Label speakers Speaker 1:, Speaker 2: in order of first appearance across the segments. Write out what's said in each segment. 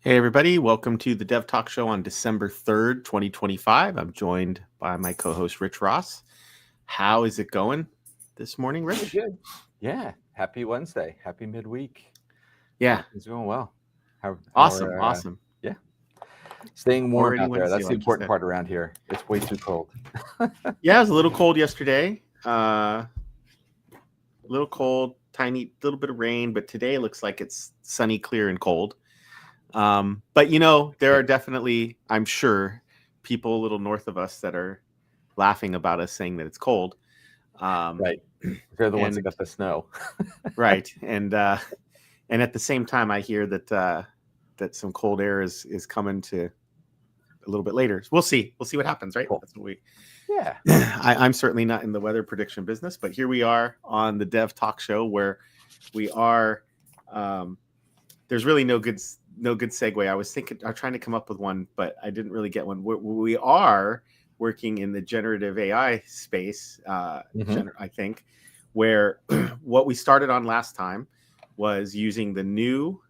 Speaker 1: Hey, everybody. Welcome to the Dev Talk Show on December 3rd, 2025. I'm joined by my co host, Rich Ross. How is it going this morning,
Speaker 2: Pretty
Speaker 1: Rich?
Speaker 2: good. Yeah. Happy Wednesday. Happy midweek.
Speaker 1: Yeah.
Speaker 2: Things going well. How
Speaker 1: Awesome.
Speaker 2: are,
Speaker 1: Awesome.
Speaker 2: yeah. Staying warm
Speaker 1: Already
Speaker 2: out there.
Speaker 1: Wednesday,
Speaker 2: That's the
Speaker 1: like you
Speaker 2: important
Speaker 1: said.
Speaker 2: part around here. It's way too cold.
Speaker 1: Yeah, it was a little cold yesterday. A little cold, tiny little bit of rain, but today it looks like it's sunny, clear, and cold. But there are definitely, I'm sure, people a little north of us that are laughing about us saying that it's cold.
Speaker 2: Right. They're the ones that
Speaker 1: And
Speaker 2: got the snow.
Speaker 1: right. And at the same time, I hear that some cold air is coming to a little bit later. We'll see. We'll see what happens, right?
Speaker 2: Cool.
Speaker 1: That's what we.
Speaker 2: Yeah.
Speaker 1: I'm certainly not in the weather prediction business, but here we are on the Dev Talk Show where we are. There's really no good segue. I was trying to come up with one, but I didn't really get one. We are working in the generative AI space, I think, where what we started on last time was using the new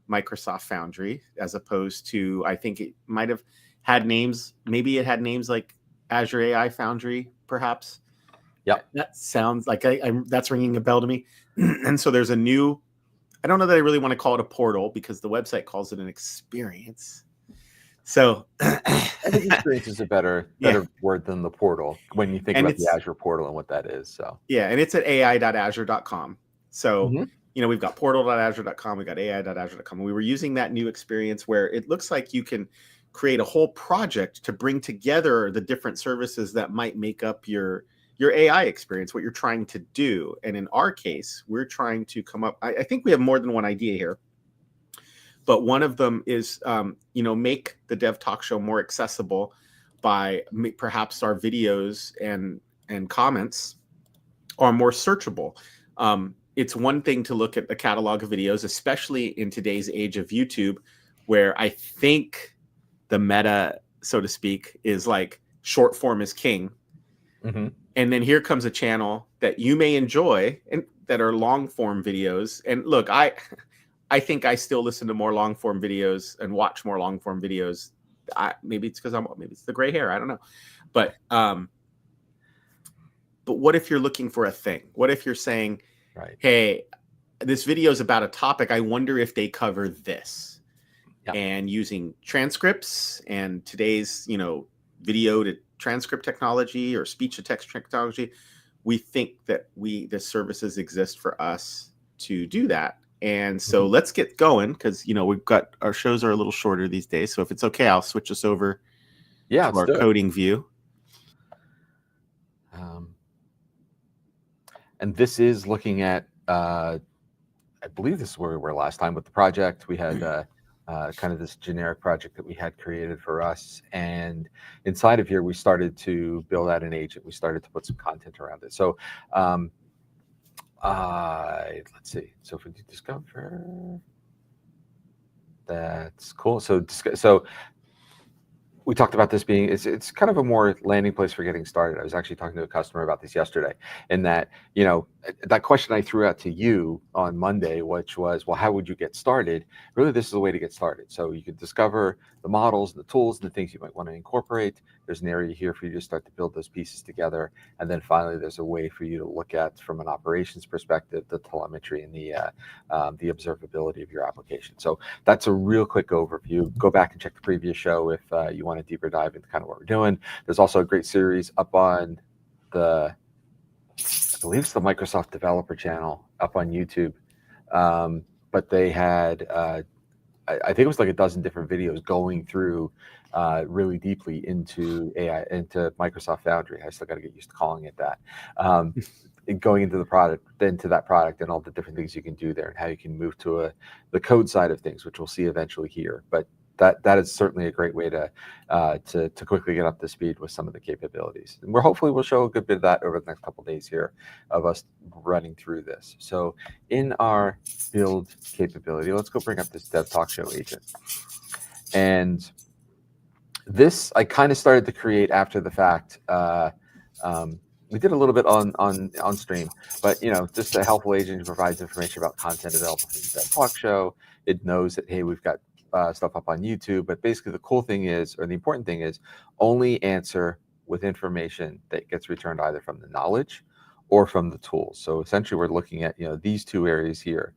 Speaker 1: Microsoft Foundry as opposed to, I think it might have had names. Maybe it had names like Azure AI Foundry, perhaps.
Speaker 2: Yep.
Speaker 1: That sounds like that's ringing a bell to me. And so there's a new, I don't know that I really want to call it a portal because the website calls it an experience. So
Speaker 2: I think experience is a better word than the portal when you think about the Azure portal and what that is. So
Speaker 1: yeah, and it's at ai.azure.com. So we've got portal.azure.com, we've got ai.azure.com. We were using that new experience where it looks like you can create a whole project to bring together the different services that might make up your AI experience, what you're trying to do. And in our case, we're trying to come up, I think we have more than one idea here, but one of them is, make the Dev Talk Show more accessible by perhaps our videos and comments are more searchable. It's one thing to look at the catalog of videos, especially in today's age of YouTube, where I think the meta, so to speak, is like short form is king. And then here comes a channel that you may enjoy and that are long form videos. And look, I think I still listen to more long form videos and watch more long form videos. Maybe it's because maybe it's the gray hair. I don't know. But what if you're looking for a thing? What if you're saying, right, hey, this video is about a topic. I wonder if they cover this. Yeah. And using transcripts and today's, video to transcript technology or speech to text technology, we think that the services exist for us to do that. And so let's get going because, we've got our shows are a little shorter these days. So if it's okay, I'll switch us over to our coding view.
Speaker 2: And this is looking at, I believe this is where we were last time with the project. We had kind of this generic project that we had created for us. And inside of here, we started to build out an agent. We started to put some content around it. So let's see. So if we do discover, that's cool. So we talked about this being, it's kind of a more landing place for getting started. I was actually talking to a customer about this yesterday, in that, that question I threw out to you on Monday, which was, well, how would you get started? Really, this is a way to get started. So you could discover the models, the tools, and the things you might want to incorporate. There's an area here for you to start to build those pieces together. And then finally, there's a way for you to look at, from an operations perspective, the telemetry and the observability of your application. So that's a real quick overview. Go back and check the previous show if you want a deeper dive into kind of what we're doing. There's also a great series up on I believe it's the Microsoft developer channel up on YouTube. But they had, I think it was like a dozen different videos going through really deeply into AI, into Microsoft Foundry. I still got to get used to calling it that. Going into the product, into that product, and all the different things you can do there, and how you can move to the code side of things, which we'll see eventually here. But that is certainly a great way to quickly get up to speed with some of the capabilities. And hopefully we'll show a good bit of that over the next couple of days here of us running through this. So in our build capability, let's go bring up this DevTalkShow agent. And this I kind of started to create after the fact. We did a little bit on stream, but just a helpful agent who provides information about content available from the DevTalkShow. It knows that, hey, we've got stuff up on YouTube. But basically the cool thing is, or the important thing is, only answer with information that gets returned either from the knowledge or from the tools. So essentially we're looking at, these two areas here.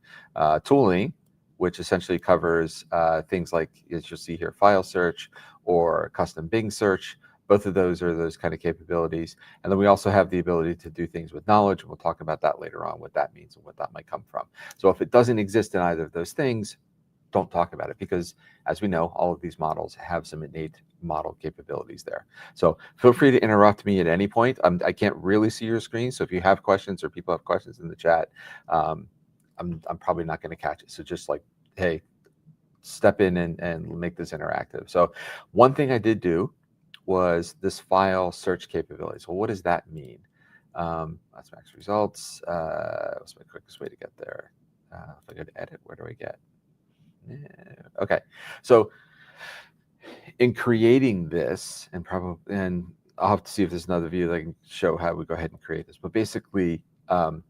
Speaker 2: Tooling, which essentially covers things like, as you'll see here, file search or custom Bing search. Both of those are those kind of capabilities. And then we also have the ability to do things with knowledge. We'll talk about that later on, what that means and what that might come from. So if it doesn't exist in either of those things, don't talk about it, because as we know, all of these models have some innate model capabilities there. So feel free to interrupt me at any point. I can't really see your screen. So if you have questions or people have questions in the chat, I'm probably not going to catch it. So just like, hey, step in and make this interactive. So one thing I did do was this file search capability. So what does that mean? That's max results. What's my quickest way to get there? If I go to edit, where do I get? Okay, so in creating this, and I'll have to see if there's another view that I can show how we go ahead and create this. But basically, let's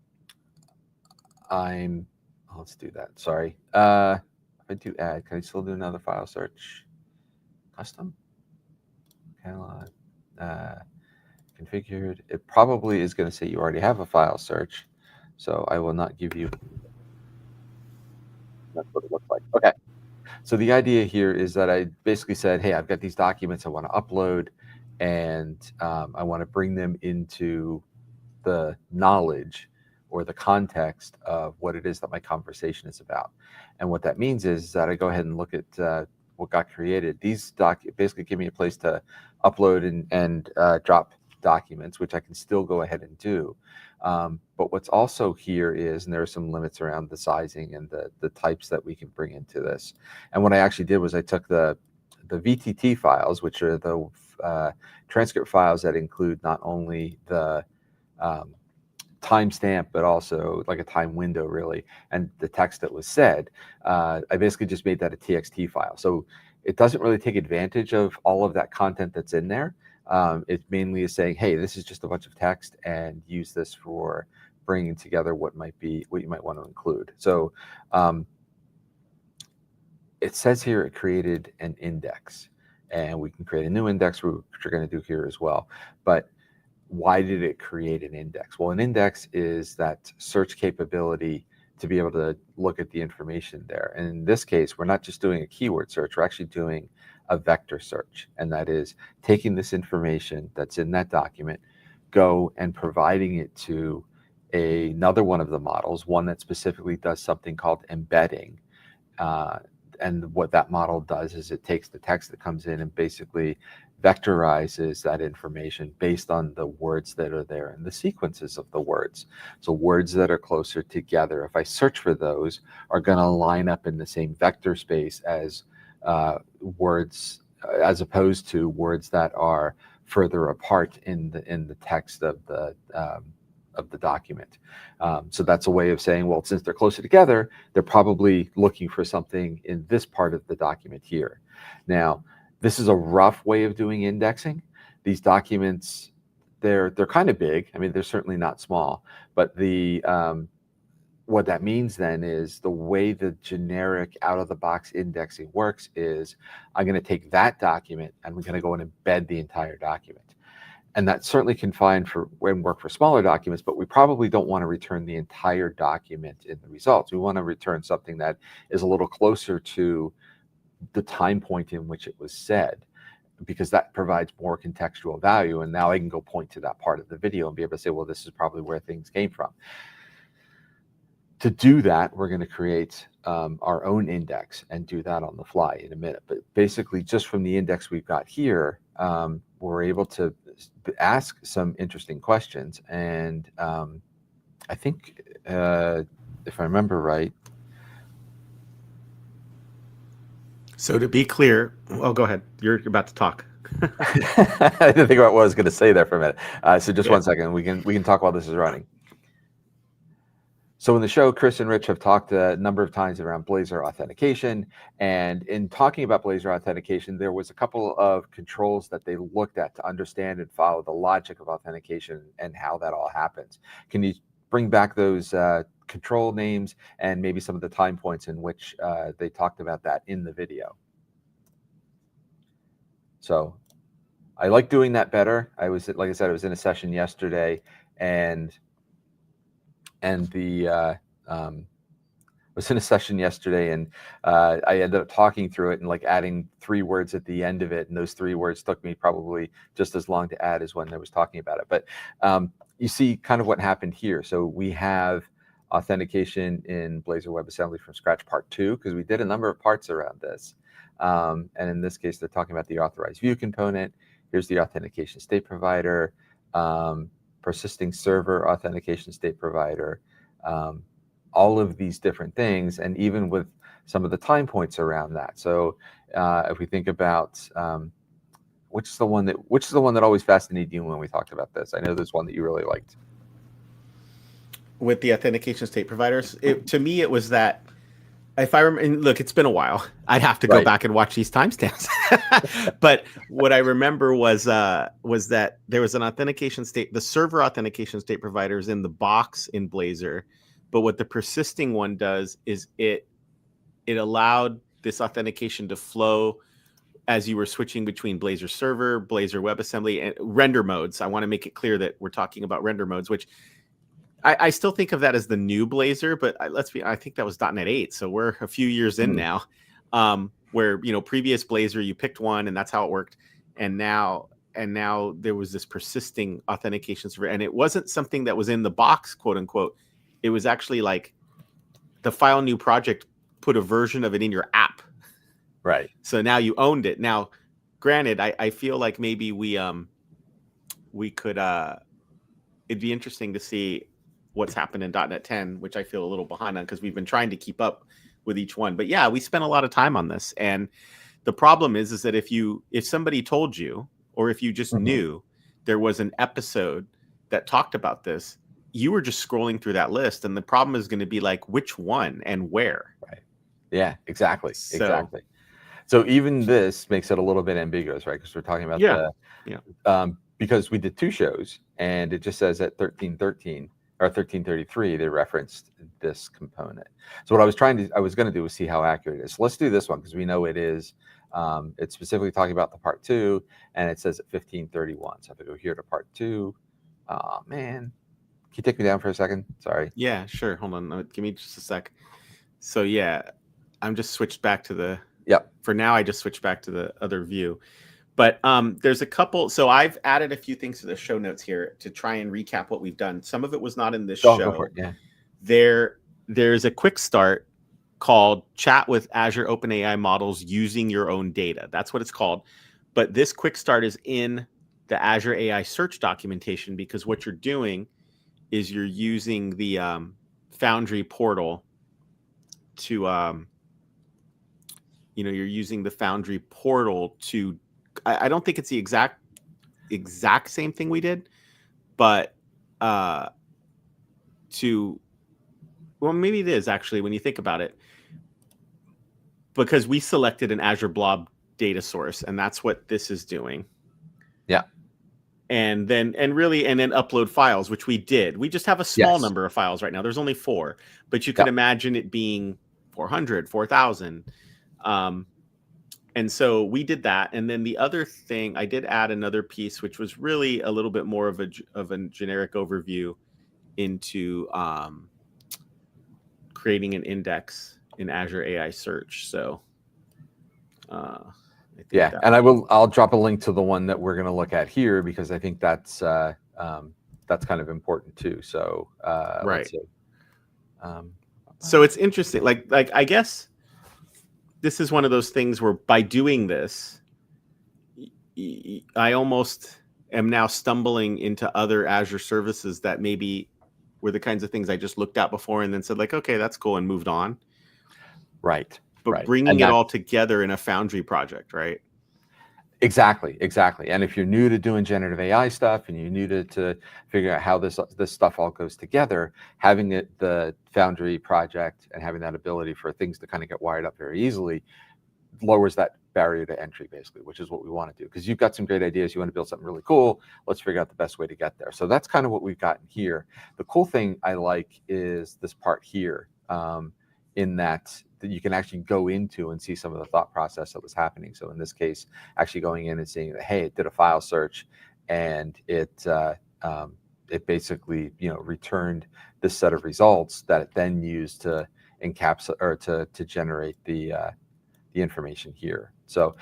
Speaker 2: do that. Sorry. If I do add, can I still do another file search? Custom? Catalog. Configured. It probably is going to say you already have a file search. So I will not give you. That's what it looks like. Okay. So the idea here is that I basically said, hey, I've got these documents I want to upload, and I want to bring them into the knowledge or the context of what it is that my conversation is about. And what that means is that I go ahead and look at what got created. These basically give me a place to upload and drop documents, which I can still go ahead and do. But what's also here is, and there are some limits around the sizing and the types that we can bring into this. And what I actually did was I took the VTT files, which are the transcript files that include not only the timestamp, but also like a time window, really, and the text that was said. I basically just made that a TXT file. So it doesn't really take advantage of all of that content that's in there. It mainly is saying, hey, this is just a bunch of text, and use this for bringing together what you might want to include. So it says here it created an index, and we can create a new index, which we're going to do here as well. But why did it create an index? Well, an index is that search capability to be able to look at the information there. And in this case, we're not just doing a keyword search, we're actually doing a vector search. And that is taking this information that's in that document, go and providing it to another one of the models, one that specifically does something called embedding. And what that model does is it takes the text that comes in and basically vectorizes that information based on the words that are there and the sequences of the words. So words that are closer together, if I search for those, are going to line up in the same vector space as words, as opposed to words that are further apart in the text of the document. So that's a way of saying, well, since they're closer together, they're probably looking for something in this part of the document here. Now, this is a rough way of doing indexing. These documents, they're kind of big. I mean, they're certainly not small, but what that means then is the way the generic out-of-the-box indexing works is I'm going to take that document and we're going to go and embed the entire document. And that certainly can work for smaller documents, but we probably don't want to return the entire document in the results. We want to return something that is a little closer to the time point in which it was said, because that provides more contextual value. And now I can go point to that part of the video and be able to say, well, this is probably where things came from. To do that, we're going to create our own index and do that on the fly in a minute. But basically, just from the index we've got here, we're able to ask some interesting questions. And I think, if I remember right.
Speaker 1: So to be clear, oh, go ahead. You're about to talk.
Speaker 2: I didn't think about what I was going to say there for a minute. So just 1 second. We can talk while this is running. So in the show, Chris and Rich have talked a number of times around Blazor authentication. And in talking about Blazor authentication, there was a couple of controls that they looked at to understand and follow the logic of authentication and how that all happens. Can you bring back those control names and maybe some of the time points in which they talked about that in the video. So I like doing that better. I was, like I said, I was in a session yesterday, and the was in a session yesterday, and I ended up talking through it and like adding 3 words at the end of it, and those 3 words took me probably just as long to add as when I was talking about it. But you see kind of what happened here. So we have authentication in Blazor WebAssembly from scratch part 2, because we did a number of parts around this. And in this case, they're talking about the authorized view component. Here's the authentication state provider, persisting server authentication state provider, all of these different things, and even with some of the time points around that. So if we think about which is the one that always fascinated you when we talked about this? I know there's one that you really liked.
Speaker 1: With the authentication state providers, to me, it was that, if I remember, and look, it's been a while. I'd have to go back and watch these timestamps. But what I remember was that there was an authentication state, the server authentication state providers in the box in Blazor. But what the persisting one does is it allowed this authentication to flow as you were switching between Blazor server, Blazor WebAssembly, and render modes. I want to make it clear that we're talking about render modes, which I still think of that as the new Blazor, but I think that was .NET 8. So we're a few years in now, where, previous Blazor, you picked one and that's how it worked. And now there was this persisting authentication server, and it wasn't something that was in the box, quote unquote. It was actually like the file new project put a version of it in your app.
Speaker 2: Right.
Speaker 1: So now you owned it. Now, granted, I feel like maybe we could, it'd be interesting to see what's happened in .NET 10, which I feel a little behind on because we've been trying to keep up with each one. But yeah, we spent a lot of time on this. And the problem is that if somebody told you, or if you just knew there was an episode that talked about this, you were just scrolling through that list, and the problem is going to be like, which one and where?
Speaker 2: Right. Yeah, exactly. Exactly. So even this makes it a little bit ambiguous, right? Because we're talking about because we did 2 shows, and it just says at 1313 or 1333 they referenced this component. So what I was going to do was see how accurate it is. So let's do this one, because we know it is. It's specifically talking about the part 2, and it says at 1531. So if I go here to part 2, oh man. Can you take me down for a second? Sorry.
Speaker 1: Yeah, sure. Hold on. Give me just a sec. So yeah, I'm just switched back to the.
Speaker 2: Yep.
Speaker 1: For now, I just switched back to the other view. But there's a couple. So I've added a few things to the show notes here to try and recap what we've done. Some of it was not in this show.
Speaker 2: Go for it. Yeah.
Speaker 1: There's a quick start called Chat with Azure OpenAI Models Using Your Own Data. That's what it's called. But this quick start is in the Azure AI Search documentation, because what you're doing is you're using the Foundry portal to, you're using the Foundry portal to, I don't think it's the exact same thing we did, but well, maybe it is actually when you think about it, because we selected an Azure Blob data source, and that's what this is doing.
Speaker 2: Yeah.
Speaker 1: And then upload files, which we did. We just have a small number of files right now. There's only 4, but you could imagine it being 400, 4,000. And so we did that. And then the other thing, I did add another piece, which was really a little bit more of a generic overview into creating an index in Azure AI Search. So
Speaker 2: and I'll drop a link to the one that we're going to look at here, because I think that's kind of important too. So
Speaker 1: right. So it's interesting. Like I guess this is one of those things where by doing this, I almost am now stumbling into other Azure services that maybe were the kinds of things I just looked at before and then said like, okay, that's cool, and moved on.
Speaker 2: Right.
Speaker 1: But bringing it all together in a Foundry project, right?
Speaker 2: Exactly. And if you're new to doing generative AI stuff, and you're new to figure out how this stuff all goes together, having the Foundry project and having that ability for things to kind of get wired up very easily, lowers that barrier to entry, basically, which is what we want to do. Because you've got some great ideas, you want to build something really cool. Let's figure out the best way to get there. So that's kind of what we've gotten here. The cool thing I like is this part here, in that you can actually go into and see some of the thought process that was happening. So in this case, actually going in and seeing that, hey, it did a file search, and it basically, returned this set of results that it then used to encapsulate or to generate the information here. So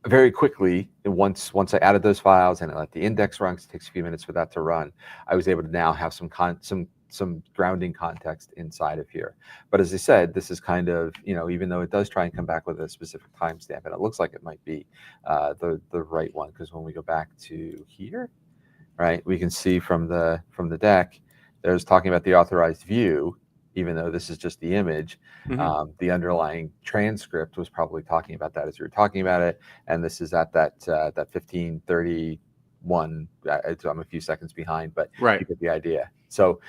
Speaker 2: very quickly, once I added those files and I let the index run, 'cause it takes a few minutes for that to run, I was able to now have some grounding context inside of here. But as I said, this is kind of, even though it does try and come back with a specific timestamp, and it looks like it might be the right one, because when we go back to here, right, we can see from the deck, there's talking about the authorized view, even though this is just the image. The underlying transcript was probably talking about that as you were talking about it, and this is at that 15:31. I'm a few seconds behind, but you get the idea. So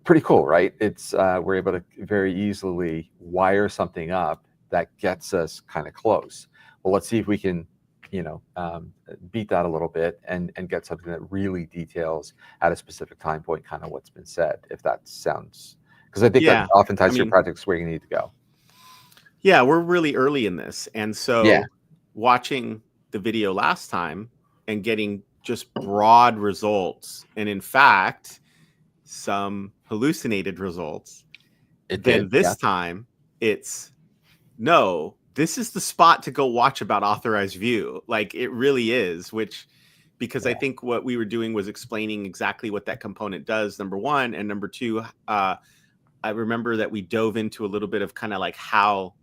Speaker 2: pretty cool, right? It's we're able to very easily wire something up that gets us kind of close. Well, let's see if we can beat that a little bit and get something that really details at a specific time point kind of what's been said, if that sounds, because I think that oftentimes your project's where you need to go.
Speaker 1: Yeah, we're really early in this. And so watching the video last time and getting just broad results, and in fact, some hallucinated results, this time it's, no, this is the spot to go watch about authorized view. Like, it really is, because I think what we were doing was explaining exactly what that component does, number one. And number two, I remember that we dove into a little bit of kind of like how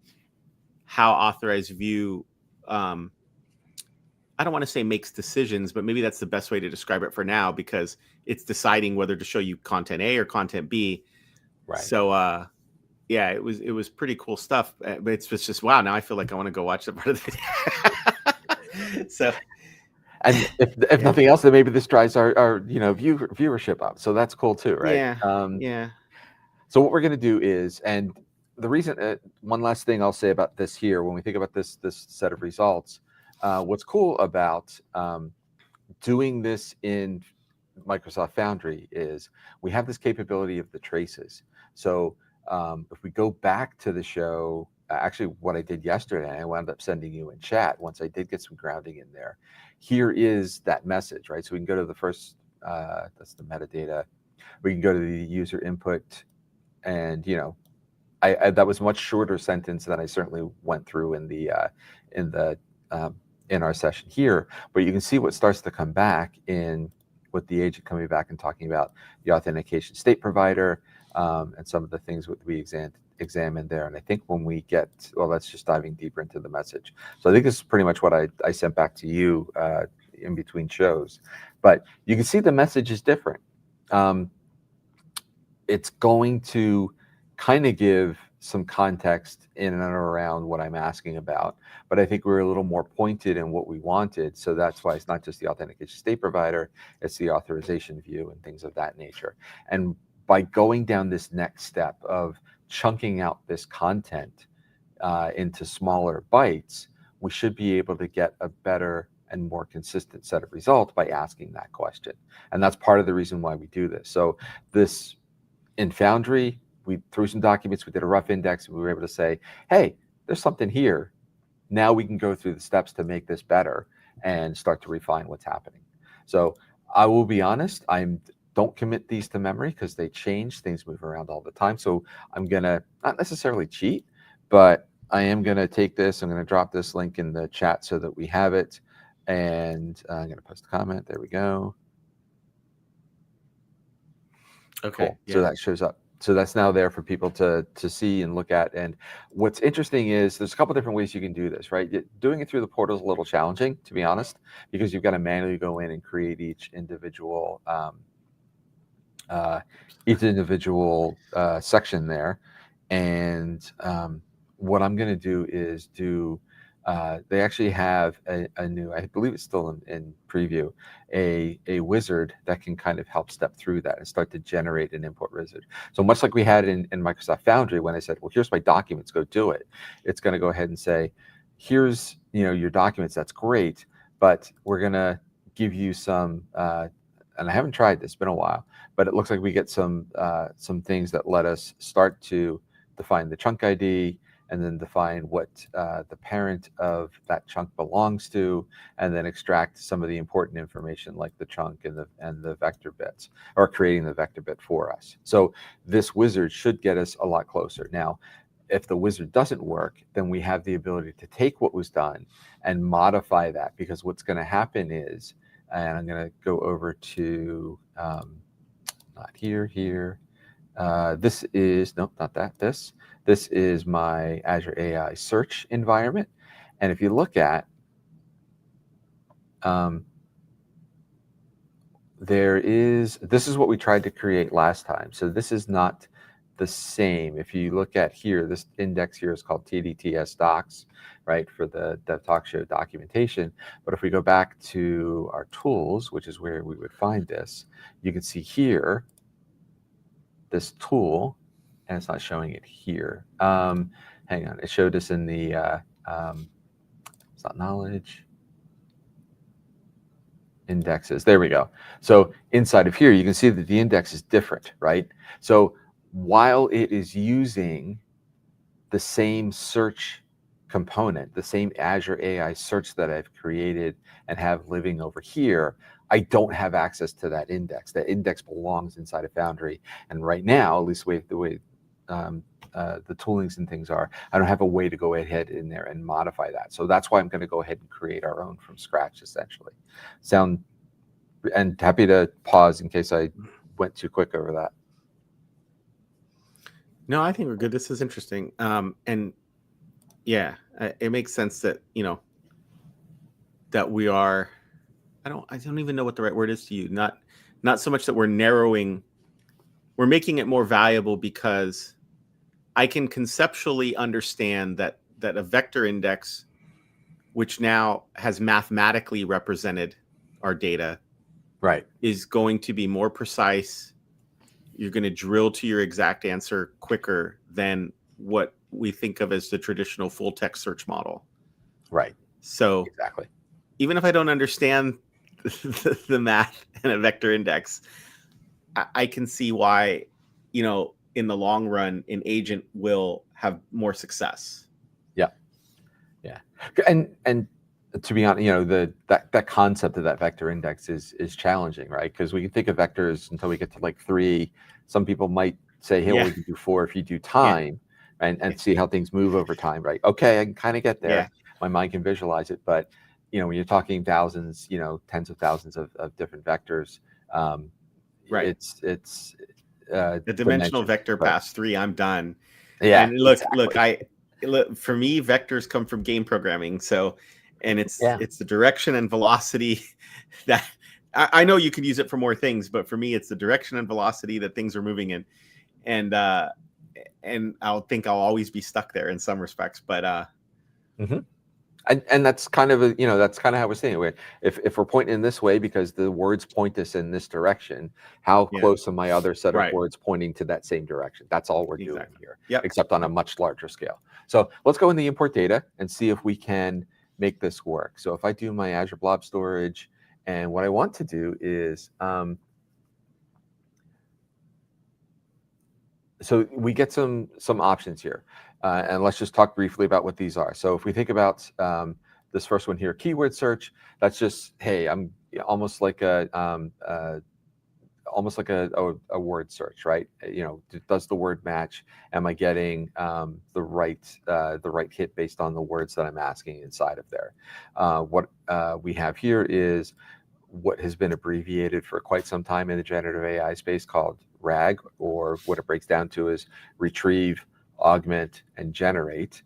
Speaker 1: authorized view, I don't want to say makes decisions, but maybe that's the best way to describe it for now, because it's deciding whether to show you content A or content B.
Speaker 2: Right.
Speaker 1: So, yeah, it was pretty cool stuff. But it's just, wow, now I feel like I want to go watch the part of the video. So,
Speaker 2: and if nothing else, then maybe this drives our viewership up. So that's cool too, right?
Speaker 1: Yeah.
Speaker 2: So what we're going to do is, and the reason, one last thing I'll say about this here, when we think about this set of results, what's cool about doing this in Microsoft Foundry is we have this capability of the traces. So if we go back to the show, actually what I did yesterday, I wound up sending you in chat once I did get some grounding in there. Here is that message, right? So we can go to the first, that's the metadata. We can go to the user input, and I that was a much shorter sentence than I certainly went through in our session here, but you can see what starts to come back in with the agent coming back and talking about the authentication state provider, and some of the things that we examined there. And I think when we get, well, that's just diving deeper into the message. So I think this is pretty much what I sent back to you in between shows. But you can see the message is different. It's going to kind of give some context in and around what I'm asking about, but I think we're a little more pointed in what we wanted. So that's why it's not just the authentication state provider, it's the authorization view and things of that nature. And by going down this next step of chunking out this content into smaller bites, we should be able to get a better and more consistent set of results by asking that question. And that's part of the reason why we do this. So this, in Foundry, we threw some documents, we did a rough index, and we were able to say, hey, there's something here. Now we can go through the steps to make this better and start to refine what's happening. So I will be honest, don't commit these to memory because they change, things move around all the time. So I'm gonna not necessarily cheat, but I am gonna take this, I'm gonna drop this link in the chat so that we have it. And I'm gonna post a comment, there we go.
Speaker 1: Okay.
Speaker 2: Cool. So that shows up. So that's now there for people to see and look at. And what's interesting is there's a couple different ways you can do this, right? Doing it through the portal is a little challenging, to be honest, because you've got to manually go in and create each individual section there. And what I'm going to do is do they actually have a new, I believe it's still in preview, a wizard that can kind of help step through that and start to generate an import wizard. So much like we had in Microsoft Foundry, when I said, well, here's my documents, go do it. It's going to go ahead and say, here's your documents, that's great, but we're going to give you some, and I haven't tried this, it's been a while, but it looks like we get some things that let us start to define the chunk ID, and then define what the parent of that chunk belongs to, and then extract some of the important information like the chunk and the vector bits, or creating the vector bit for us. So this wizard should get us a lot closer. Now, if the wizard doesn't work, then we have the ability to take what was done and modify that, because what's going to happen is, and I'm going to go over to, not here. This is, nope, not that, this is my Azure AI Search environment. And if you look at, this is what we tried to create last time. So this is not the same. If you look at here, this index here is called TDTS docs, right, for the DevTalkShow documentation. But if we go back to our tools, which is where we would find this, you can see here, this tool, and it's not showing it here. Hang on, it showed us in the, it's not knowledge, indexes, there we go. So inside of here, you can see that the index is different, right? So while it is using the same search component, the same Azure AI Search that I've created and have living over here, I don't have access to that index. That index belongs inside of Foundry. And right now, at least the way the toolings and things are, I don't have a way to go ahead in there and modify that. So that's why I'm going to go ahead and create our own from scratch, essentially. And happy to pause in case I went too quick over that.
Speaker 1: No, I think we're good. This is interesting. And yeah, it makes sense that, that we are, I don't even know what the right word is to use. Not so much that we're making it more valuable, because I can conceptually understand that a vector index, which now has mathematically represented our data,
Speaker 2: right,
Speaker 1: is going to be more precise. You're going to drill to your exact answer quicker than what we think of as the traditional full text search model.
Speaker 2: Right.
Speaker 1: So
Speaker 2: exactly,
Speaker 1: even if I don't understand the math and a vector index, I can see why, in the long run, an agent will have more success.
Speaker 2: Yeah. And to be honest, that concept of that vector index is challenging, right? Because we can think of vectors until we get to like 3. Some people might say, hey, well, we can do 4 if you do time, and see how things move over time, right? Okay, I can kind of get there. My mind can visualize it, but when you're talking thousands, tens of thousands of different vectors,
Speaker 1: right?
Speaker 2: It's
Speaker 1: the dimensional vector past 3, I'm done.
Speaker 2: Yeah.
Speaker 1: And look, for me, vectors come from game programming. So, and it's the direction and velocity that I know you could use it for more things, but for me, it's the direction and velocity that things are moving in. And I'll always be stuck there in some respects, but
Speaker 2: and that's kind of that's kind of how we're saying it. If we're pointing in this way because the words point us in this direction, how close are my other set of words pointing to that same direction? That's all we're doing here, except on a much larger scale. So let's go in the import data and see if we can make this work. So if I do my Azure Blob Storage, and what I want to do is, so we get some options here, and let's just talk briefly about what these are. So if we think about this first one here, keyword search, that's just, hey, I'm almost like a word search, right? Does the word match? Am I getting the right hit based on the words that I'm asking inside of there? What we have here is what has been abbreviated for quite some time in the generative AI space called RAG, or what it breaks down to is retrieve, augment, and generate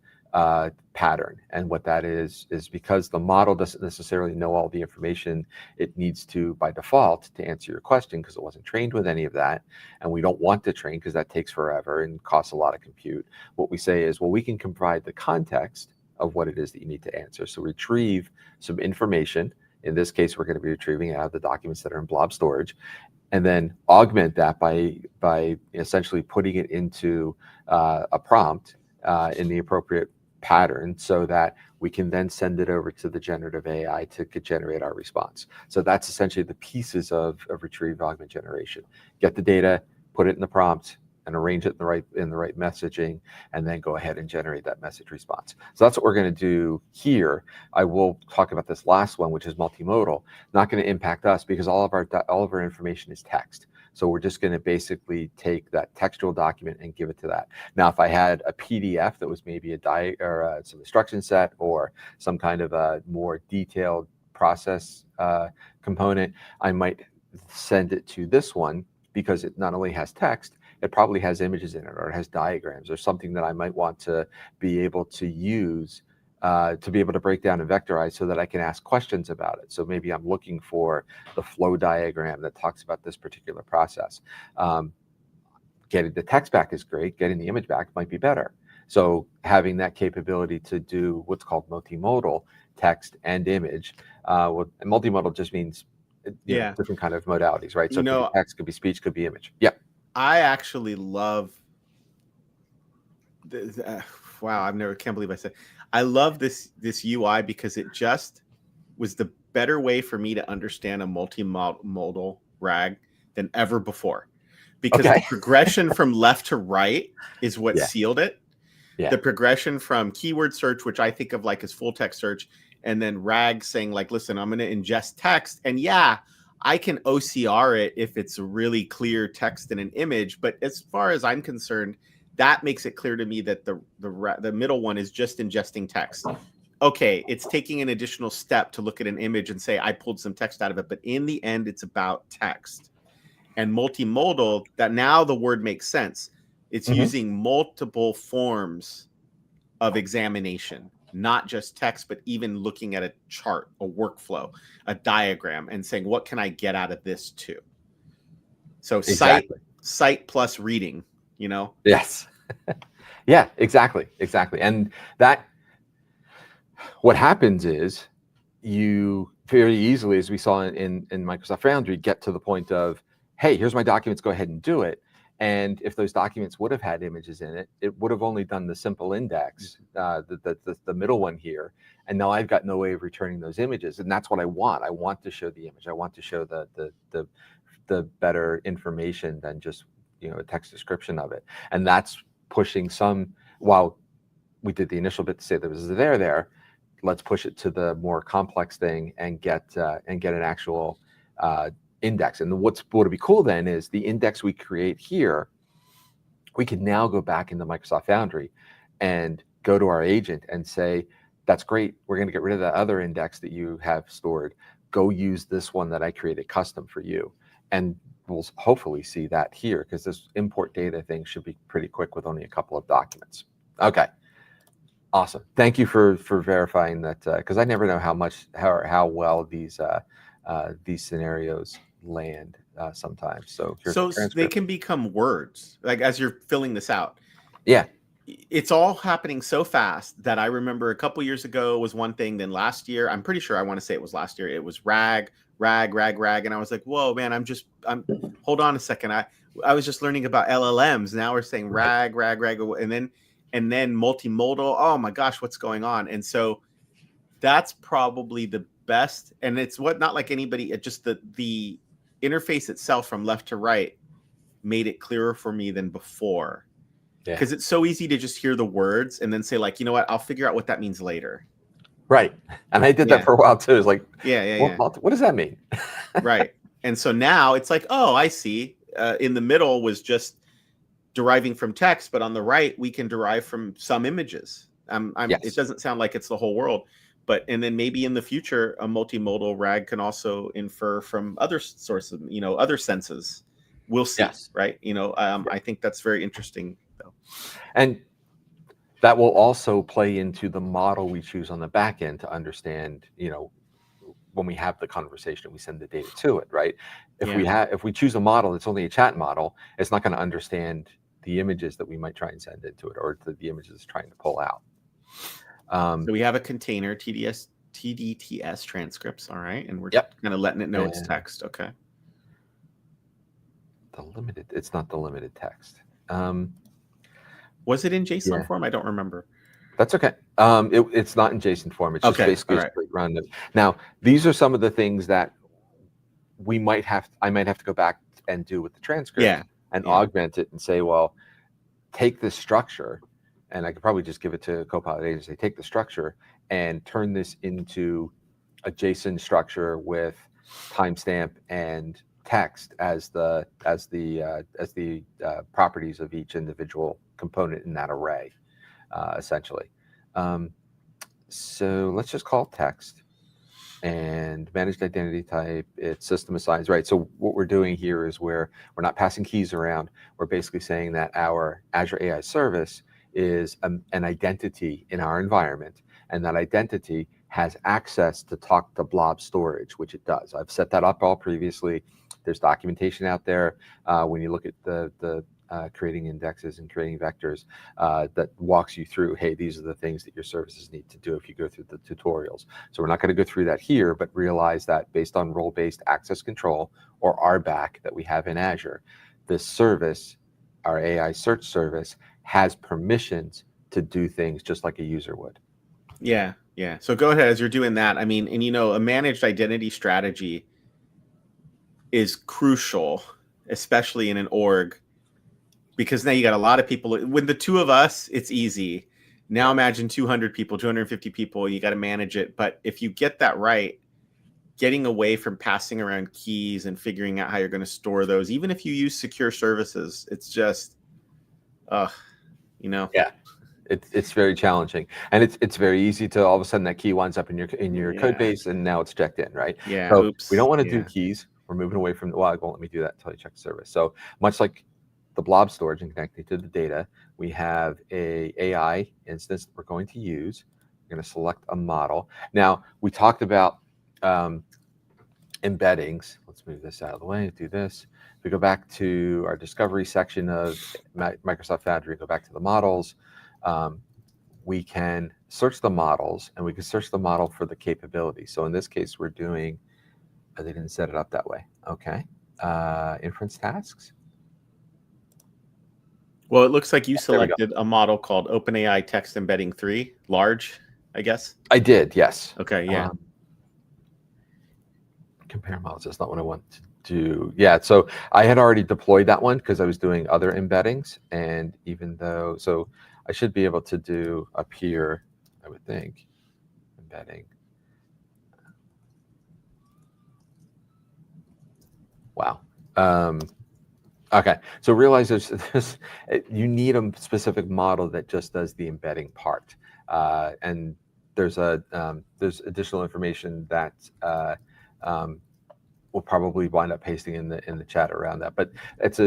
Speaker 2: pattern. And what that is because the model doesn't necessarily know all the information it needs to by default to answer your question, because it wasn't trained with any of that, and we don't want to train because that takes forever and costs a lot of compute. What we say is, well, we can provide the context of what it is that you need to answer. So retrieve some information. In this case, we're going to be retrieving out of the documents that are in blob storage, and then augment that by essentially putting it into a prompt in the appropriate pattern, so that we can then send it over to the generative AI to generate our response. So that's essentially the pieces of retrieve, augment, generation. Get the data, put it in the prompt, and arrange it in the right messaging, and then go ahead and generate that message response. So that's what we're going to do here. I will talk about this last one, which is multimodal. Not going to impact us because all of our information is text. So we're just going to basically take that textual document and give it to that. Now, if I had a PDF that was maybe some instruction set or some kind of a more detailed process component, I might send it to this one because it not only has text, it probably has images in it, or it has diagrams, or something that I might want to be able to use to be able to break down and vectorize so that I can ask questions about it. So maybe I'm looking for the flow diagram that talks about this particular process. Getting the text back is great. Getting the image back might be better. So having that capability to do what's called multimodal, text and image. And multimodal just means different kind of modalities, right? So it could be text, could be speech, could be image. Yeah.
Speaker 1: I actually love wow, can't believe I said I love this UI because it just was the better way for me to understand a multimodal RAG than ever before. Because the progression from left to right is what sealed it. Yeah. The progression from keyword search, which I think of like as full text search, and then RAG saying like, listen, I'm going to ingest text, and I can OCR it if it's really clear text and an image. But as far as I'm concerned, that makes it clear to me that the middle one is just ingesting text. Okay, it's taking an additional step to look at an image and say, I pulled some text out of it. But in the end, it's about text. And multimodal, that now the word makes sense. It's using multiple forms of examination, not just text, but even looking at a chart, a workflow, a diagram, and saying, what can I get out of this too? So cite plus reading,
Speaker 2: Yes. Yeah, exactly. And that, what happens is you very easily, as we saw in Microsoft Foundry, get to the point of, hey, here's my documents, go ahead and do it. And if those documents would have had images in it, it would have only done the simple index, the middle one here. And now I've got no way of returning those images. And that's what I want. I want to show the image. I want to show the better information than just a text description of it. And that's pushing while we did the initial bit to say there was there, let's push it to the more complex thing and get an actual index. And what would be cool then is the index we create here, we can now go back into Microsoft Foundry and go to our agent and say, that's great, we're going to get rid of that other index that you have stored. Go use this one that I created custom for you. And we'll hopefully see that here, because this import data thing should be pretty quick with only a couple of documents. Okay. Awesome. Thank you for verifying that, because I never know how well these scenarios land sometimes. So
Speaker 1: they can become words, like as you're filling this out.
Speaker 2: Yeah.
Speaker 1: It's all happening so fast that I remember a couple years ago was one thing. Then last year, I'm pretty sure I want to say it was last year, it was RAG. And I was like, whoa, man, hold on a second. I was just learning about LLMs. Now we're saying RAG, and then multimodal. Oh my gosh, what's going on? And so that's probably the best. And it's not like anybody, just the interface itself from left to right made it clearer for me than before. Because it's so easy to just hear the words and then say like, you know what, I'll figure out what that means later.
Speaker 2: Right. And I did that for a while too. It's like, what does that mean?
Speaker 1: Right. And so now it's like, oh, I see. In the middle was just deriving from text, but on the right, we can derive from some images. It doesn't sound like it's the whole world, and then maybe in the future, a multimodal RAG can also infer from other sources, other senses. We'll see, right? I think that's very interesting, though.
Speaker 2: And that will also play into the model we choose on the back end to understand, when we have the conversation, we send the data to it, right? If we choose a model that's only a chat model, it's not going to understand the images that we might try and send into it, or the images it's trying to pull out.
Speaker 1: So we have a container, TDTS transcripts, all right, and we're
Speaker 2: Yep.
Speaker 1: kind of letting it know it's
Speaker 2: And
Speaker 1: text, okay.
Speaker 2: It's not the limited text.
Speaker 1: Was it in JSON
Speaker 2: Yeah.
Speaker 1: form? I don't remember.
Speaker 2: That's okay. It's not in JSON form. It's just
Speaker 1: Okay,
Speaker 2: basically
Speaker 1: all
Speaker 2: a
Speaker 1: right.
Speaker 2: straight run. Now, these are some of the things that I might have to go back and do with the transcript
Speaker 1: Yeah,
Speaker 2: and
Speaker 1: yeah.
Speaker 2: augment it and say, well, take this structure, and I could probably just give it to Copilot Agent and say, take the structure and turn this into a JSON structure with timestamp and text as the properties of each individual component in that array, essentially. So let's just call it text and managed identity type. It's system assigns, right? So what we're doing here is we're not passing keys around. We're basically saying that our Azure AI service is an identity in our environment, and that identity has access to talk to blob storage, which it does. I've set that up all previously. There's documentation out there. When you look at the creating indexes and creating vectors, that walks you through, hey, these are the things that your services need to do if you go through the tutorials. So we're not going to go through that here, but realize that based on role-based access control, or RBAC, that we have in Azure, this service, our AI search service, has permissions to do things just like a user would.
Speaker 1: Yeah, yeah. So go ahead as you're doing that. I mean, and a managed identity strategy is crucial, especially in an org, because now you got a lot of people. When the two of us, it's easy. Now imagine 200 people, 250 people, you got to manage it. But if you get that right, getting away from passing around keys and figuring out how you're going to store those, even if you use secure services, it's just,
Speaker 2: Yeah. It's very challenging, and it's very easy to all of a sudden that key winds up in your code base, and now it's checked in, right?
Speaker 1: Yeah.
Speaker 2: So
Speaker 1: Oops.
Speaker 2: we don't want to do keys. We're moving away from, well, it won't let me do that until you check the service. So much like the blob storage and connecting to the data, we have a AI instance that we're going to use. We're going to select a model. Now, we talked about embeddings. Let's move this out of the way, do this. If we go back to our discovery section of Microsoft Foundry, go back to the models, we can search the models, and we can search the model for the capability. So in this case, we're doing, they didn't set it up that way. Okay. Inference tasks.
Speaker 1: Well, it looks like you selected a model called OpenAI Text Embedding 3, large, I guess.
Speaker 2: I did, yes.
Speaker 1: Okay, yeah.
Speaker 2: Compare models, that's not what I want to do. Yeah, so I had already deployed that one because I was doing other embeddings, and even though, so I should be able to do up here, I would think, embedding. Wow. Okay, so realize there's you need a specific model that just does the embedding part, and there's additional information that we'll probably wind up pasting in the chat around that. But it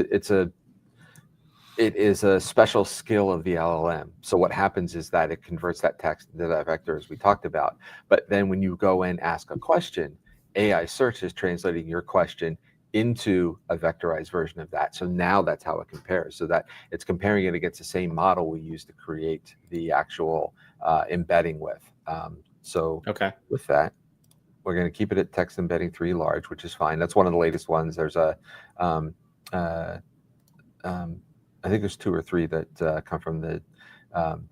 Speaker 2: is a special skill of the LLM. So what happens is that it converts that text into that vector, as we talked about. But then when you go and ask a question, AI search is translating your question into a vectorized version of that. So now that's how it compares. So that it's comparing it against the same model we use to create the actual embedding with. So with that, we're going to keep it at text embedding 3 large, which is fine. That's one of the latest ones. There's a I think there's 2 or 3 that come from the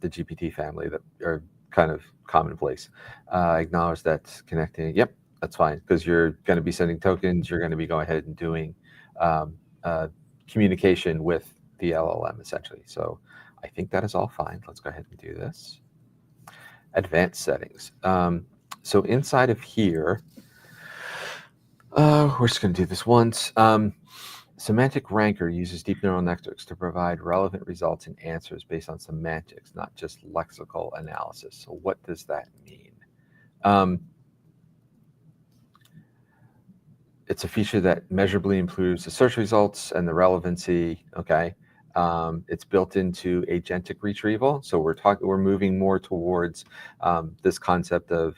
Speaker 2: GPT family that are kind of commonplace. Acknowledge that's connecting. Yep, that's fine, because you're going to be sending tokens. You're going to be going ahead and doing communication with the LLM, essentially. So I think that is all fine. Let's go ahead and do this. Advanced settings. So inside of here, we're just going to do this once. Semantic ranker uses deep neural networks to provide relevant results and answers based on semantics, not just lexical analysis. So what does that mean? It's a feature that measurably improves the search results and the relevancy. Okay, it's built into agentic retrieval. So we're moving more towards this concept of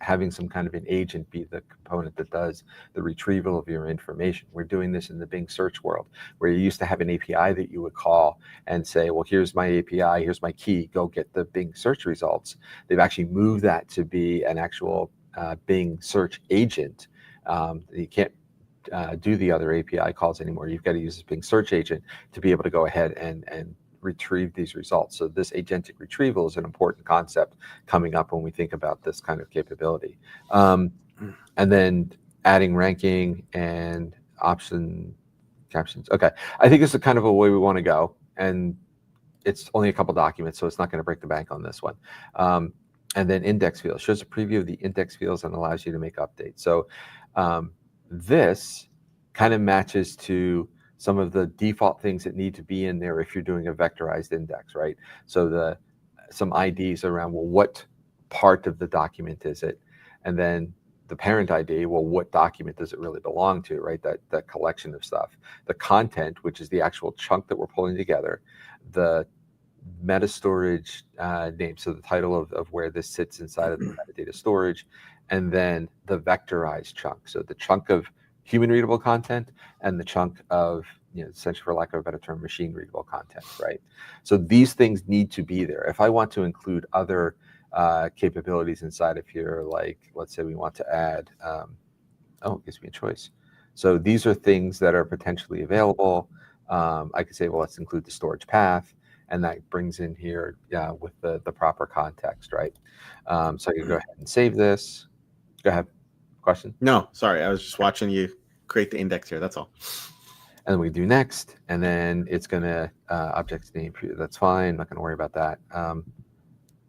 Speaker 2: having some kind of an agent be the component that does the retrieval of your information. We're doing this in the Bing search world, where you used to have an API that you would call and say, well, here's my API, here's my key, go get the Bing search results. They've actually moved that to be an actual Bing search agent. You can't do the other API calls anymore. You've got to use this Bing search agent to be able to go ahead and retrieve these results. So this agentic retrieval is an important concept coming up when we think about this kind of capability. And then adding ranking and option captions. Okay, I think this is kind of a way we want to go, and it's only a couple documents, so it's not going to break the bank on this one. And then index fields, shows a preview of the index fields and allows you to make updates. So this kind of matches to some of the default things that need to be in there if you're doing a vectorized index, right? So some IDs around, well, what part of the document is it? And then the parent ID, well, what document does it really belong to, right? That collection of stuff. The content, which is the actual chunk that we're pulling together. The meta storage name, so the title of where this sits inside of the metadata storage, and then the vectorized chunk, so the chunk of human readable content and the chunk of, essentially, for lack of a better term, machine readable content, right? So these things need to be there. If I want to include other capabilities inside of here, like let's say we want to add, it gives me a choice. So these are things that are potentially available. I could say, well, let's include the storage path, and that brings in here with the proper context, right? So I can go ahead and save this. Go ahead. Question?
Speaker 1: No, sorry. I was just watching you create the index here. That's all.
Speaker 2: And we do next, and then it's going to object name. That's fine. I'm not going to worry about that.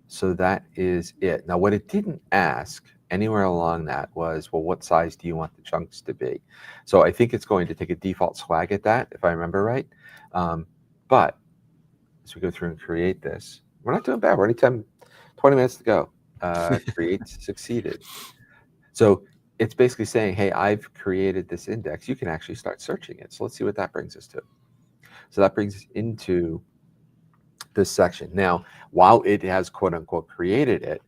Speaker 2: So that is it. Now, what it didn't ask anywhere along that was, well, what size do you want the chunks to be? So I think it's going to take a default swag at that, if I remember right. But as we go through and create this, we're not doing bad. We're only 20 minutes to go. Create succeeded. So it's basically saying, hey, I've created this index. You can actually start searching it. So let's see what that brings us to. So that brings us into this section. Now, while it has quote unquote created it,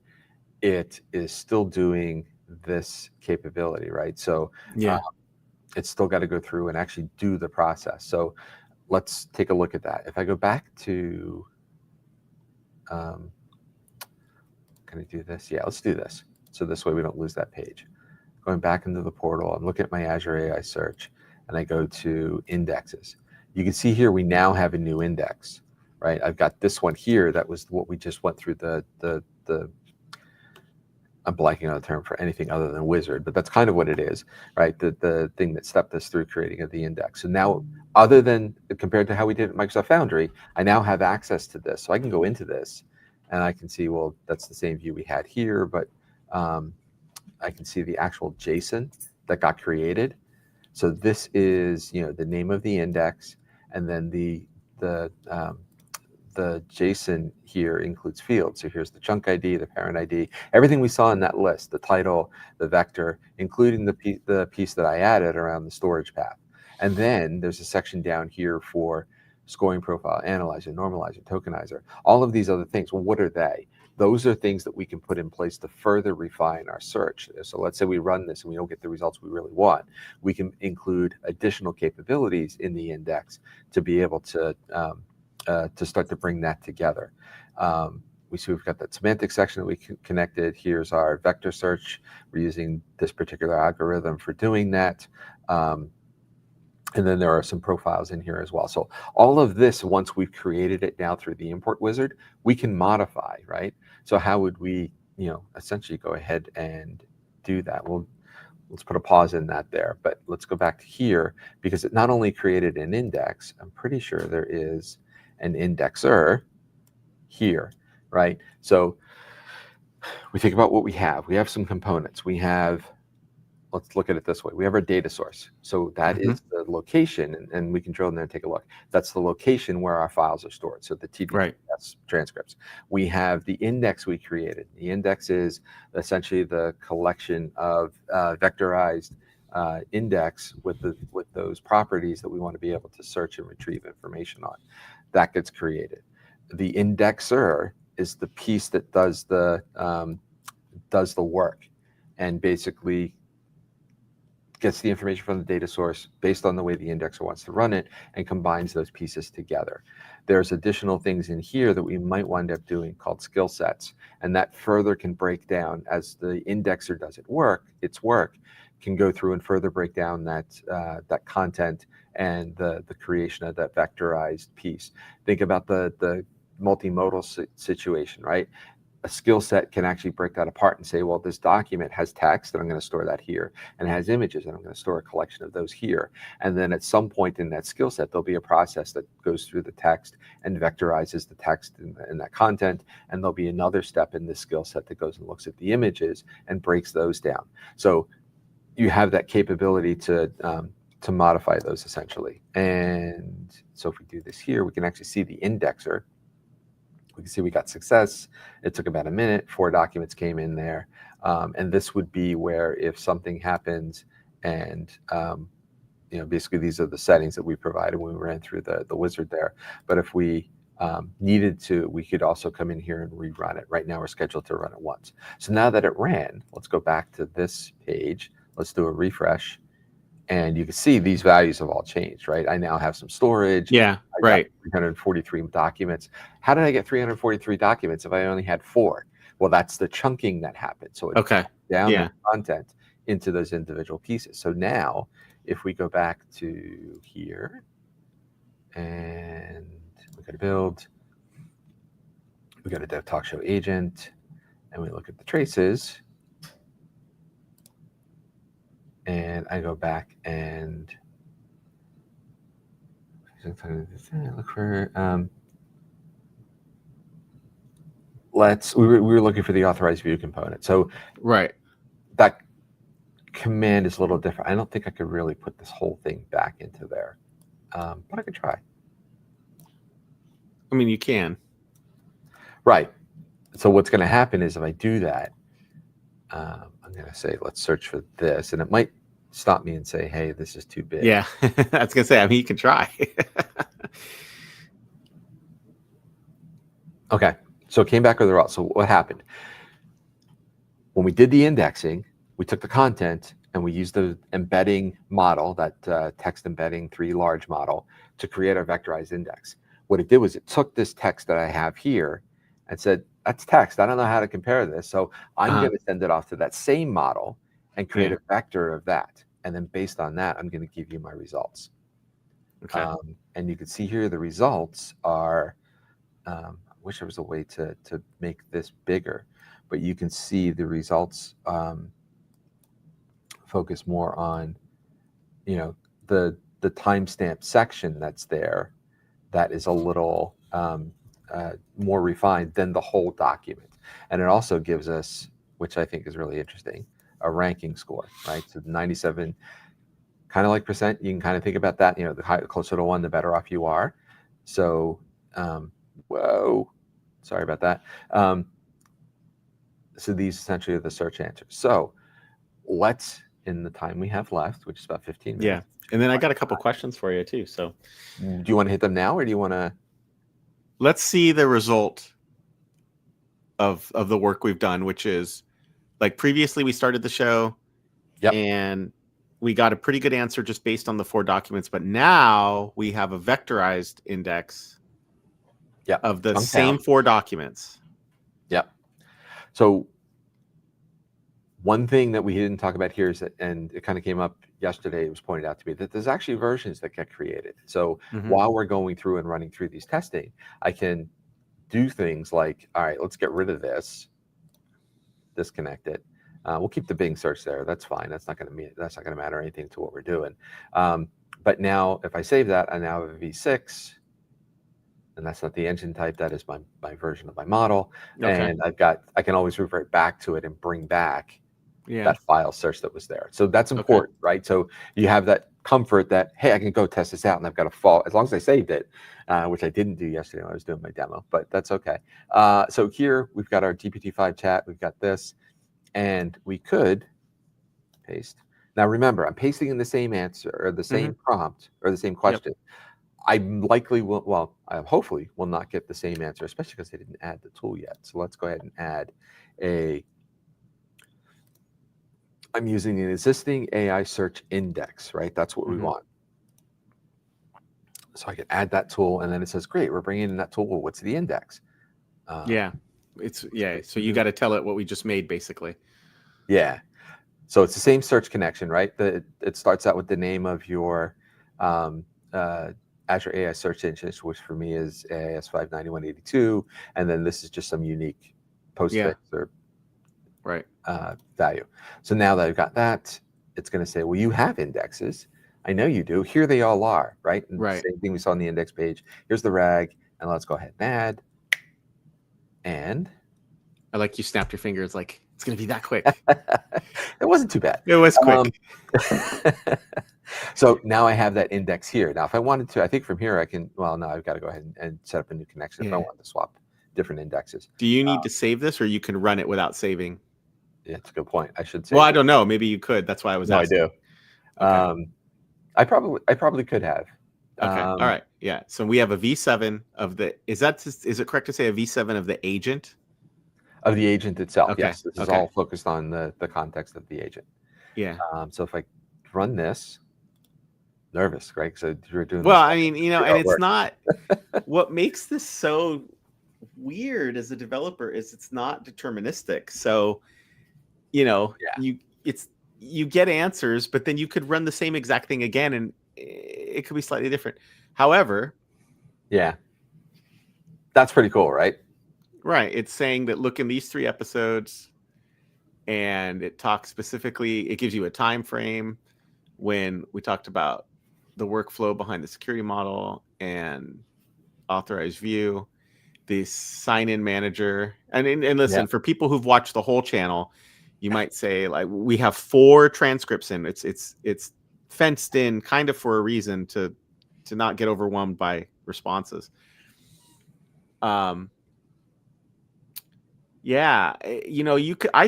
Speaker 2: it is still doing this capability, right? So
Speaker 1: yeah,
Speaker 2: it's still got to go through and actually do the process. So let's take a look at that. If I go back to, can I do this? Yeah, let's do this. So this way we don't lose that page. Going back into the portal, I'm looking at my Azure AI Search, and I go to indexes. You can see here we now have a new index, right? I've got this one here. That was what we just went through I'm blanking on the term for anything other than wizard, but that's kind of what it is, right? The thing that stepped us through creating of the index. So now, other than compared to how we did at Microsoft Foundry, I now have access to this. So I can go into this and I can see, well, that's the same view we had here, but I can see the actual JSON that got created. So this is, the name of the index, and then the JSON here includes fields. So here's the chunk ID, the parent ID, everything we saw in that list, the title, the vector, including the piece that I added around the storage path. And then there's a section down here for scoring profile, analyzer, normalizer, tokenizer, all of these other things. Well, what are they? Those are things that we can put in place to further refine our search. So let's say we run this and we don't get the results we really want. We can include additional capabilities in the index to be able to start to bring that together. We see we've got that semantic section that we connected. Here's our vector search. We're using this particular algorithm for doing that. And then there are some profiles in here as well. So all of this, once we've created it now through the import wizard, we can modify, right? So how would we, essentially go ahead and do that? Well, let's put a pause in that there, but let's go back to here, because it not only created an index, I'm pretty sure there is an indexer here, right? So we think about what we have. We have some components. We have, let's look at it this way. We have our data source. So that is the location, and we can drill in there and take a look. That's the location where our files are stored. So the TDS transcripts. We have the index we created. The index is essentially the collection of vectorized index with those properties that we want to be able to search and retrieve information on. That gets created. The indexer is the piece that does the does the work and basically gets the information from the data source based on the way the indexer wants to run it and combines those pieces together. There's additional things in here that we might wind up doing called skill sets, and that further can break down as the indexer does its work can go through and further break down that that content and the creation of that vectorized piece. Think about the multimodal situation, right? A skill set can actually break that apart and say, well, this document has text and I'm going to store that here, and it has images and I'm going to store a collection of those here. And then at some point in that skill set, there'll be a process that goes through the text and vectorizes the text in that content. And there'll be another step in this skill set that goes and looks at the images and breaks those down. So you have that capability to modify those essentially. And so if we do this here, we can actually see the indexer. We can see we got success. It took about a minute. 4 documents came in there. And this would be where if something happens and, basically these are the settings that we provided when we ran through the wizard there. But if we needed to, we could also come in here and rerun it. Right now we're scheduled to run it once. So now that it ran, let's go back to this page. Let's do a refresh. And you can see these values have all changed, right? I now have some storage.
Speaker 1: Yeah, right.
Speaker 2: 343 documents. How did I get 343 documents if I only had 4? Well, that's the chunking that happened. So it
Speaker 1: Okay.
Speaker 2: down the content into those individual pieces. So now, if we go back to here, and we go to build, we go to DevTalkShow agent, and we look at the traces. And I go back and look for we were looking for the authorized view component. So that command is a little different. I don't think I could really put this whole thing back into there, but I could try.
Speaker 1: I mean, you can.
Speaker 2: Right. So what's going to happen is if I do that, I'm going to say, let's search for this. And it might stop me and say, hey, this is too big.
Speaker 1: Yeah, I was going to say, I mean, you can try.
Speaker 2: Okay. So it came back with the result. So what happened? When we did the indexing, we took the content and we used the embedding model, that text embedding 3 large model, to create our vectorized index. What it did was it took this text that I have here and said, that's text. I don't know how to compare this. So I'm going to send it off to that same model and create a vector of that. And then based on that, I'm going to give you my results.
Speaker 1: Okay.
Speaker 2: And you can see here the results are, I wish there was a way to make this bigger, but you can see the results focus more on, the timestamp section that's there. That is a little more refined than the whole document. And it also gives us, which I think is really interesting, a ranking score, right? So 97, kind of like percent, you can kind of think about that, the closer to 1, the better off you are. So, whoa, sorry about that. So these essentially are the search answers. So let's, in the time we have left, which is about 15 minutes.
Speaker 1: Yeah. And then I got a couple questions for you too. So
Speaker 2: do you want to hit them now, or do you want to?
Speaker 1: Let's see the result of the work we've done, which is like previously we started the show and we got a pretty good answer just based on the 4 documents. But now we have a vectorized index of the same 4 documents.
Speaker 2: Yep. So one thing that we didn't talk about here is that, and it kind of came up yesterday, it was pointed out to me that there's actually versions that get created. So while we're going through and running through these testing, I can do things like, all right, let's get rid of this, disconnect it. We'll keep the Bing search there. That's fine. That's not going to matter anything to what we're doing. But now if I save that, I now have a V6, and that's not the engine type. That is my version of my model. Okay. And I can always revert back to it and bring back that file search that was there. So that's important, right? So you have that comfort that, hey, I can go test this out and I've got a fault, as long as I saved it, which I didn't do yesterday when I was doing my demo, but that's okay. So here we've got our GPT-5 chat, we've got this, and we could paste. Now remember, I'm pasting in the same answer or the same prompt or the same question. I likely will, well, I hopefully will not get the same answer, especially because they didn't add the tool yet. So let's go ahead and add a I'm using an existing AI search index, right? That's what we want. So I can add that tool, and then it says, great, we're bringing in that tool. Well, what's the index?
Speaker 1: So you got to tell it what we just made, basically.
Speaker 2: Yeah. So it's the same search connection, right? It starts out with the name of your Azure AI Search instance, which for me is AIS 59182, and then this is just some unique postfix or value. So now that I've got that, it's going to say, well, you have indexes. I know you do. Here they all are, right? And same thing we saw on the index page. Here's the rag, and let's go ahead and add. And
Speaker 1: I like you snapped your fingers like it's going to be that quick.
Speaker 2: It wasn't too bad.
Speaker 1: It was quick.
Speaker 2: So now I have that index here. Now, if I wanted to, I think from here I can, well, no, I've got to go ahead and set up a new connection if I want to swap different indexes.
Speaker 1: Do you need to save this, or you can run it without saving?
Speaker 2: Yeah, that's a good point. I should say.
Speaker 1: Well, I don't know. Maybe you could. That's why I was asking.
Speaker 2: I do. Okay. I probably could have.
Speaker 1: Okay. All right. Yeah. So we have a V7 of the. Is it correct to say a V7 of the agent?
Speaker 2: Of the agent itself.
Speaker 1: Okay.
Speaker 2: Yes. This is all focused on the context of the agent.
Speaker 1: Yeah.
Speaker 2: So if I run this, nervous, right? So you're doing.
Speaker 1: Well, I mean, and it's not. What makes this so weird as a developer is it's not deterministic. So, you get answers, but then you could run the same exact thing again, and it could be slightly different. However,
Speaker 2: that's pretty cool, right?
Speaker 1: Right. It's saying that look in these 3 episodes, and it talks specifically. It gives you a time frame when we talked about the workflow behind the security model and authorized view, the sign-in manager, and listen, for people who've watched the whole channel, you might say like we have 4 transcripts in. It's fenced in kind of for a reason to not get overwhelmed by responses. I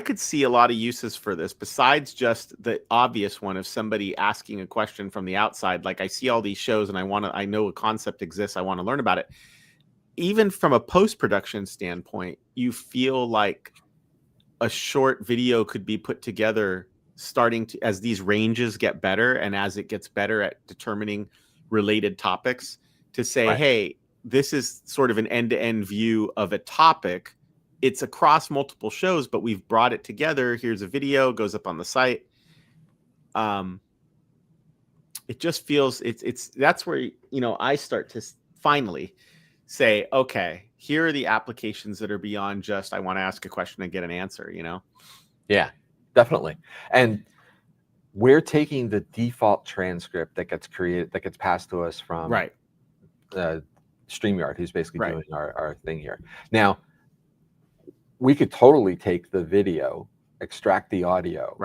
Speaker 1: could see a lot of uses for this besides just the obvious one of somebody asking a question from the outside. Like, I see all these shows and I know a concept exists. I want to learn about it. Even from a post-production standpoint, you feel like a short video could be put together as these ranges get better and as it gets better at determining related topics to say, hey, this is sort of an end-to-end view of a topic. It's across multiple shows, but we've brought it together. Here's a video, goes up on the site. It just feels that's where, I start to finally say, okay, here are the applications that are beyond just, I want to ask a question and get an answer,
Speaker 2: Yeah, definitely. And we're taking the default transcript that gets created, that gets passed to us from StreamYard, who's basically doing our thing here. Now, we could totally take the video, extract the audio,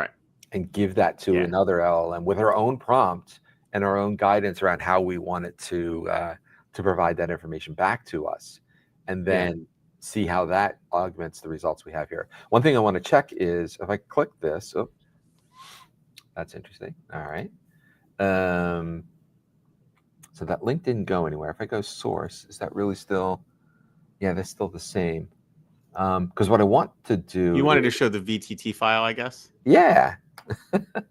Speaker 2: and give that to another LLM with our own prompt and our own guidance around how we want it to provide that information back to us, and then see how that augments the results we have here. One thing I want to check is if I click this. Oh, that's interesting. All right. So that link didn't go anywhere. If I go source, is that really still? Yeah, that's still the same. Because what I want to do,
Speaker 1: you wanted to show the VTT file, I guess.
Speaker 2: Yeah.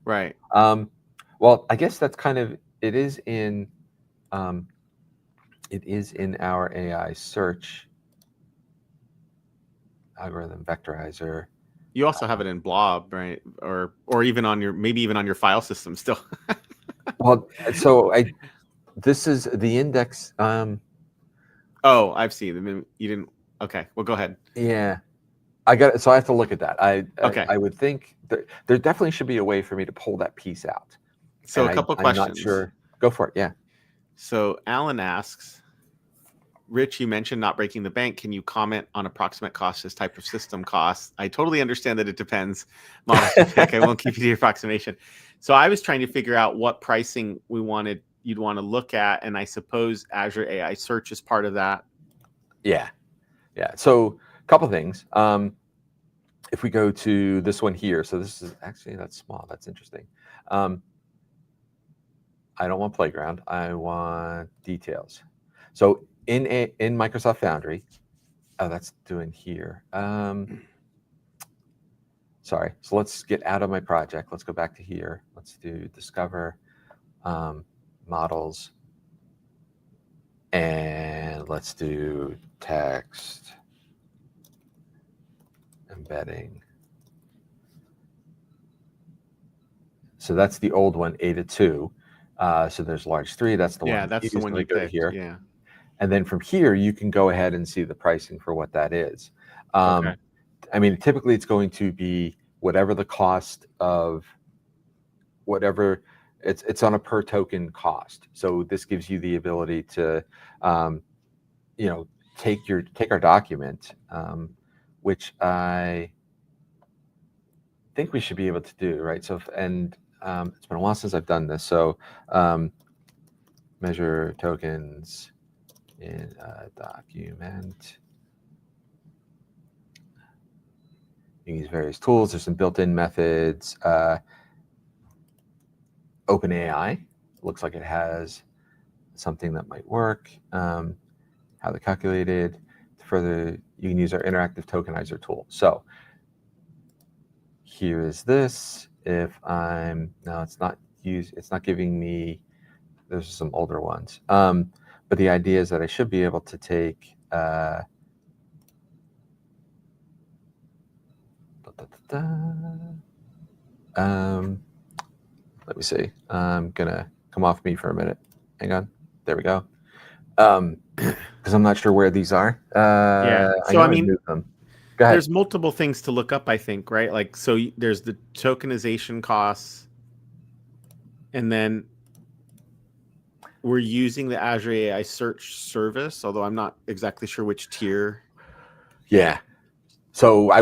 Speaker 1: Right.
Speaker 2: Well, I guess that's kind of it is in our AI search algorithm vectorizer.
Speaker 1: You also have it in blob, right? Or even on your file system still.
Speaker 2: Well, so this is the index.
Speaker 1: Oh, I've seen them. You didn't. Okay, well, go ahead.
Speaker 2: Yeah, I got it. So I have to look at that. I would think there definitely should be a way for me to pull that piece out.
Speaker 1: So a couple questions.
Speaker 2: I'm not sure. Go for it. Yeah.
Speaker 1: So Alan asks, Rich, you mentioned not breaking the bank. Can you comment on approximate cost as type of system costs? I totally understand that it depends. I won't keep you to your approximation. So I was trying to figure out what pricing you'd want to look at, and I suppose Azure AI Search is part of that.
Speaker 2: Yeah. Yeah. So a couple things. If we go to this one here, so this is actually, that's small. That's interesting. I don't want playground. I want details. So in Microsoft Foundry, oh, that's doing here. sorry. So let's get out of my project. Let's go back to here. Let's do discover models, and let's do text embedding. So that's the old one, Ada 2. So there's large 3. That's the one.
Speaker 1: Yeah, that's the one you picked.
Speaker 2: Here.
Speaker 1: Yeah.
Speaker 2: And then from here, you can go ahead and see the pricing for what that is.
Speaker 1: Okay.
Speaker 2: I mean, typically it's going to be whatever the cost of whatever it's on a per token cost. So this gives you the ability to, you know, take our document, which I think we should be able to do, right? So, and it's been a while since I've done this. So measure tokens in a document. You can use various tools. There's some built-in methods. OpenAI looks like it has something that might work. How they're calculated. Further, you can use our interactive tokenizer tool. So here is this. If I'm no, it's not giving me. There's some older ones. But the idea is that I should be able to take. Let me see. I'm gonna come off me for a minute. Hang on. There we go. Because I'm not sure where these are.
Speaker 1: Yeah. So I mean,
Speaker 2: them. Go ahead.
Speaker 1: There's multiple things to look up, I think, right? Like, so there's the tokenization costs, and then we're using the Azure AI Search service, although I'm not exactly sure which tier.
Speaker 2: Yeah. So I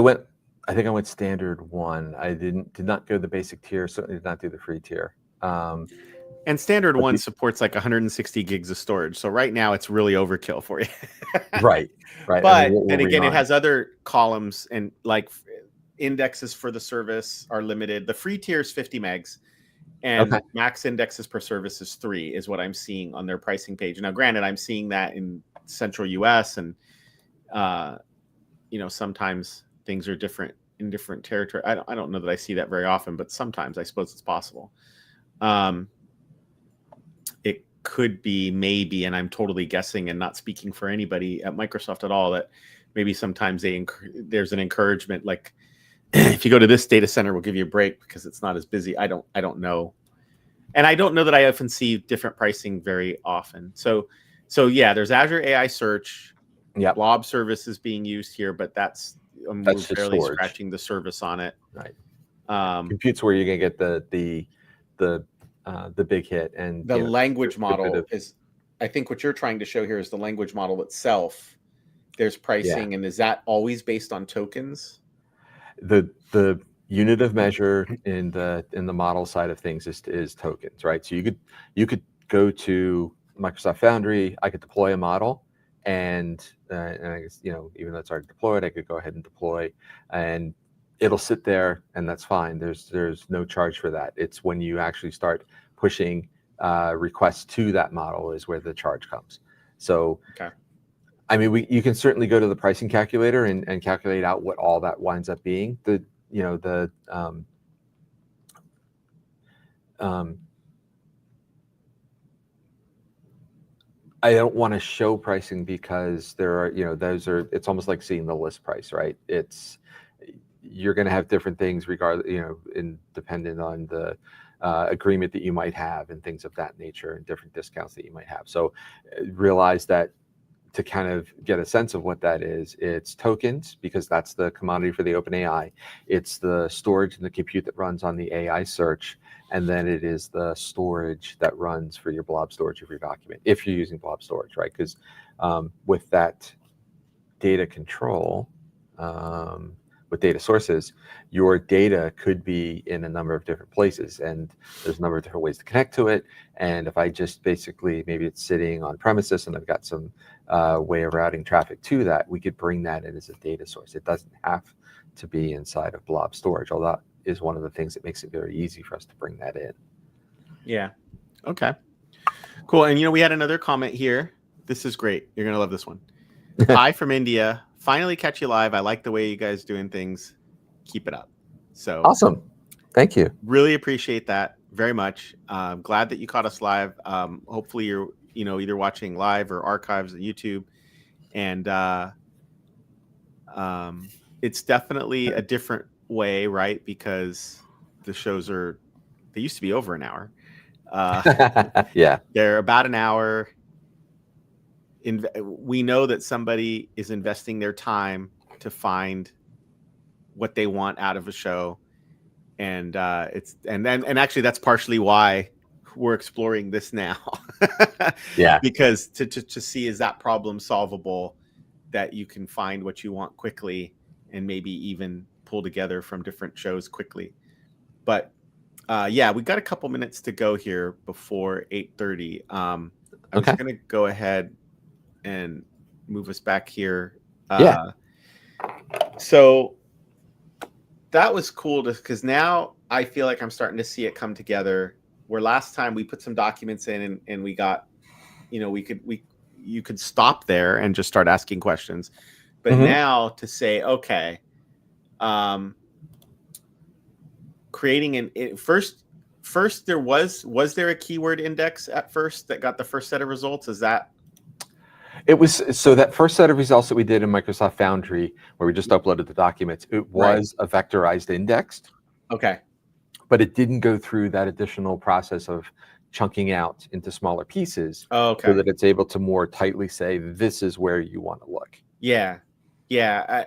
Speaker 2: think I went standard 1. I did not go the basic tier. Certainly did not do the free tier.
Speaker 1: And standard 1 supports like 160 gigs of storage. So right now it's really overkill for you.
Speaker 2: Right.
Speaker 1: But I mean, then again, it has other columns, and like indexes for the service are limited. The free tier is 50 megs, and max indexes per service is 3, is what I'm seeing on their pricing page. Now, granted, I'm seeing that in central US, and you know, sometimes things are different in different territory. I don't know that I see that very often, but sometimes I suppose it's possible. It could be maybe, and I'm totally guessing and not speaking for anybody at Microsoft at all, that maybe sometimes there's an encouragement, like if you go to this data center, we'll give you a break because it's not as busy. I don't know. And I don't know that I often see different pricing very often. So yeah, there's Azure AI Search.
Speaker 2: Yeah.
Speaker 1: Blob service is being used here, but that's we're barely scratching the surface on it.
Speaker 2: Right. Compute's where you're gonna get the big hit, and
Speaker 1: the language model is. I think what you're trying to show here is the language model itself. There's pricing, and is that always based on tokens?
Speaker 2: The unit of measure in the model side of things is tokens, right? So you could go to Microsoft Foundry. I could deploy a model, and I guess, you know, even though it's already deployed, I could go ahead and deploy, and it'll sit there, and that's fine. There's no charge for that. It's when you actually start pushing requests to that model is where the charge comes. So, I mean, you can certainly go to the pricing calculator and calculate out what all that winds up being. I don't want to show pricing because there are, you know, it's almost like seeing the list price, right? You're going to have different things regardless, you know, dependent on the agreement that you might have and things of that nature, and different discounts that you might have. So realize that to kind of get a sense of what that is, it's tokens, because that's the commodity for the OpenAI. It's the storage and the compute that runs on the AI search. And then it is the storage that runs for your blob storage of your document, if you're using blob storage, right? Because with that data control, with data sources, your data could be in a number of different places, and there's a number of different ways to connect to it. And if I just basically, maybe it's sitting on premises and I've got some way of routing traffic to that, we could bring that in as a data source. It doesn't have to be inside of blob storage, although that is one of the things that makes it very easy for us to bring that in.
Speaker 1: Yeah. Okay. Cool. And, you know, we had another comment here. This is great. You're going to love this one. Hi from India. Finally catch you live. I like the way you guys doing things. Keep it up. So
Speaker 2: awesome. Thank you.
Speaker 1: Really appreciate that very much. Glad that you caught us live. Hopefully you're, either watching live or archives on YouTube. And it's definitely a different way, right? Because the shows they used to be over an hour.
Speaker 2: Yeah.
Speaker 1: They're about an hour. We know that somebody is investing their time to find what they want out of a show. And actually that's partially why we're exploring this now.
Speaker 2: Yeah.
Speaker 1: Because to see, is that problem solvable, that you can find what you want quickly and maybe even pull together from different shows quickly. But yeah, we got a couple minutes to go here before 8:30. I'm
Speaker 2: Okay.
Speaker 1: just gonna go ahead and move us back here.
Speaker 2: Yeah.
Speaker 1: So that was cool, because now I feel like I'm starting to see it come together. Where last time we put some documents in and we got, you could stop there and just start asking questions. But now to say, okay, creating first there was there a keyword index at first that got the first set of results? Is that?
Speaker 2: It was, so that first set of results that we did in Microsoft Foundry, where we just uploaded the documents, it was a vectorized indexed.
Speaker 1: Okay.
Speaker 2: But it didn't go through that additional process of chunking out into smaller pieces, so that it's able to more tightly say, this is where you want to look.
Speaker 1: Yeah. Yeah.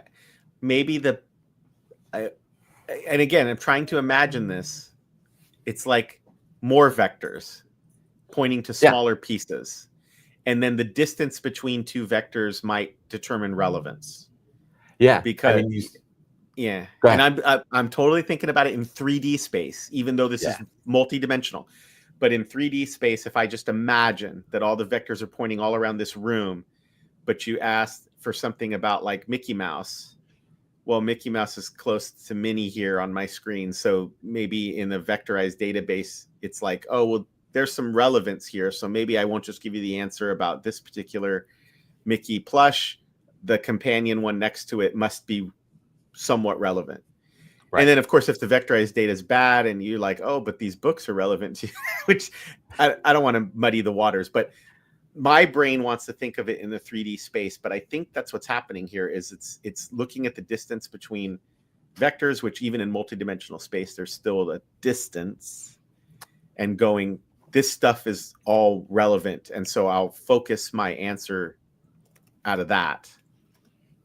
Speaker 1: Maybe and again, I'm trying to imagine this. It's like more vectors pointing to smaller pieces. And then the distance between two vectors might determine relevance.
Speaker 2: Yeah.
Speaker 1: Because, yeah. And I'm totally thinking about it in 3D space, even though this is multidimensional. But in 3D space, if I just imagine that all the vectors are pointing all around this room, but you asked for something about like Mickey Mouse. Well, Mickey Mouse is close to Minnie here on my screen. So maybe in the vectorized database, it's like, oh, well, there's some relevance here. So maybe I won't just give you the answer about this particular Mickey plush. The companion one next to it must be somewhat relevant. Right. And then, of course, if the vectorized data is bad and you're like, oh, but these books are relevant to you, which I don't want to muddy the waters, but my brain wants to think of it in the 3D space. But I think that's what's happening here is it's looking at the distance between vectors, which even in multidimensional space, there's still a distance, and going, this stuff is all relevant. And so I'll focus my answer out of that.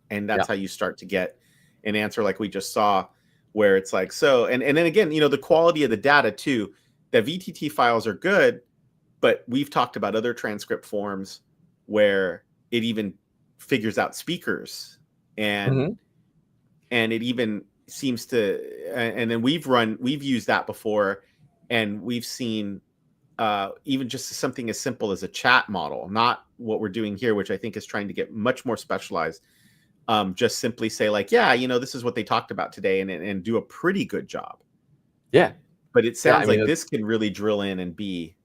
Speaker 1: And that's how you start to get an answer like we just saw, where it's like, so, and then again, the quality of the data too, the VTT files are good, but we've talked about other transcript forms where it even figures out speakers, and it even seems to, and then we've used that before, and we've seen even just something as simple as a chat model, not what we're doing here, which I think is trying to get much more specialized. Just simply say like, yeah, this is what they talked about today, and do a pretty good job.
Speaker 2: Yeah.
Speaker 1: But it sounds like this can really drill in and be,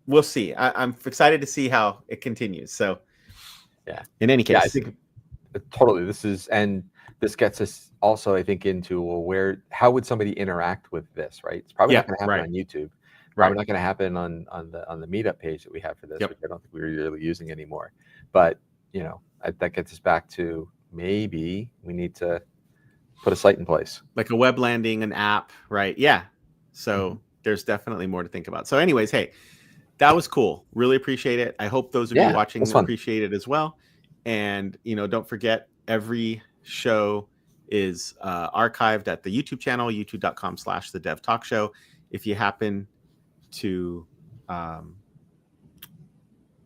Speaker 1: we'll see. I'm excited to see how it continues. So
Speaker 2: yeah,
Speaker 1: in any case,
Speaker 2: I think totally this gets us also, I think, into how would somebody interact with this, right? It's probably not going to happen on YouTube. Probably not going to happen on the meetup page that we have for this, which I don't think we're really using anymore. But that gets us back to, maybe we need to put a site in place,
Speaker 1: like a web landing, an app, right? Yeah. So there's definitely more to think about. So anyways, hey, that was cool. Really appreciate it. I hope those of you watching appreciate it as well. And don't forget, every show is archived at the YouTube channel, youtube.com/TheDevTalkShow. If you happen to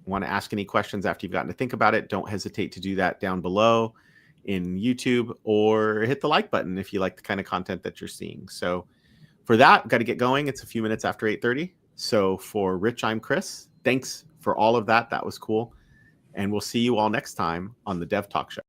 Speaker 1: want to ask any questions after you've gotten to think about it, don't hesitate to do that down below in YouTube, or hit the like button if you like the kind of content that you're seeing. So for that, got to get going. It's a few minutes after 8:30. So for Rich, I'm Chris. Thanks for all of that. That was cool. And we'll see you all next time on the Dev Talk Show.